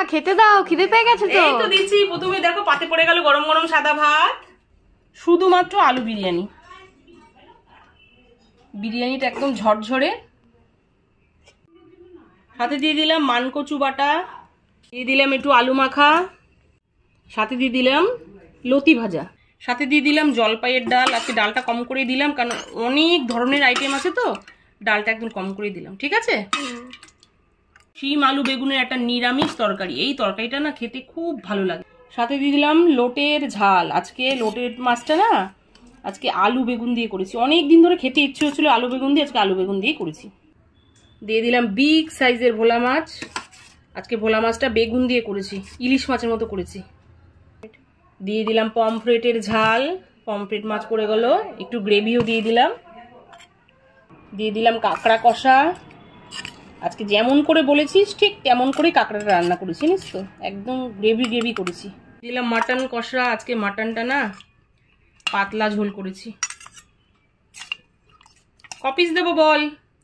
খেতে দাও, খিদে পেয়ে গেছে তো। এই তো দিচ্ছি। প্রথমে দেখো পাতে পড়ে গেল গরম গরম সাদা ভাত, শুধুমাত্র আলু বিরিয়ানি। বিরিয়ানিটা একদম ঝরঝরে। সাথে দিয়ে দিলাম মানকচু বাটা, দিয়ে দিলাম একটু আলু মাখা, সাথে দিয়ে দিলাম লতি ভাজা, সাথে দিয়ে দিলাম জলপাইয়ের ডাল। আজকে ডালটা কম করে দিলাম কারণ অনেক ধরনের আইটেম আছে তো, ডালটা একদম কম করে দিলাম। ঠিক আছে। শিম আলু বেগুনের একটা নিরামিষ তরকারি। এই তরকারিটা না খেতে খুব ভালো লাগে। সাথে দিয়ে দিলাম লোটের ঝাল। আজকে লোটের মাছটা না আজকে আলু বেগুন দিয়ে করেছি। অনেক দিন ধরে খেতে ইচ্ছে হচ্ছিল আলু বেগুন দিয়ে, আজকে আলু বেগুন দিয়ে করেছি। দিয়ে দিলাম বিগ সাইজের ভোলা মাছ। আজকে ভোলা মাছটা বেগুন দিয়ে করেছি, ইলিশ মাছের মতো করেছি। দিয়ে দিলাম পমফ্রেটের ঝাল, পমফ্রেট মাছ পড়ে গেল, একটু গ্রেভিও দিয়ে দিলাম। দিয়ে দিলাম কাঁকড়া কষা। আজকে যেমন করে বলেছিস ঠিক তেমন করেই কাঁকড়াটা রান্না করেছি, জানিস তো, একদম গ্রেভি গ্রেভি করেছি। দিলাম মাটন কষা। আজকে মাটনটা না পাতলা ঝোল করেছি। ক পিস দেবো বল?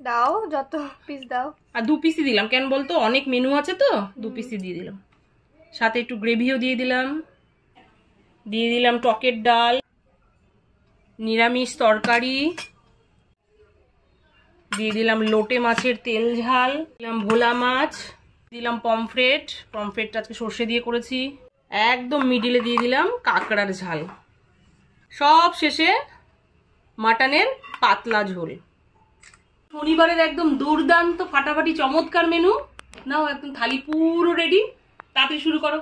দাও, যত পিস দাও। আর 2 পিসই দিলাম, কেন বলতো অনেক মেনু আছে তো, 2 পিসই দিয়ে দিলাম। সাথে একটু গ্রেভিও দিয়ে দিলাম। দিয়ে দিলাম টকের ডাল, নিরামিষ তরকারি, দিয়ে দিলাম লোটে মাছের তেল ঝাল, দিলাম ভোলা মাছ, দিলাম পমফ্রেট। পমফ্রেটটা আজকে সর্ষে দিয়ে করেছি। একদম মিডিলে দিয়ে দিলাম কাঁকড়ার ঝাল। সব শেষে মাটনের পাতলা ঝোল। শনিবারের একদম দুর্দান্ত ফাটাফাটি চমৎকার মেনু। নাও একদম থালি পুরো রেডি, তাড়াতাড়ি শুরু করো।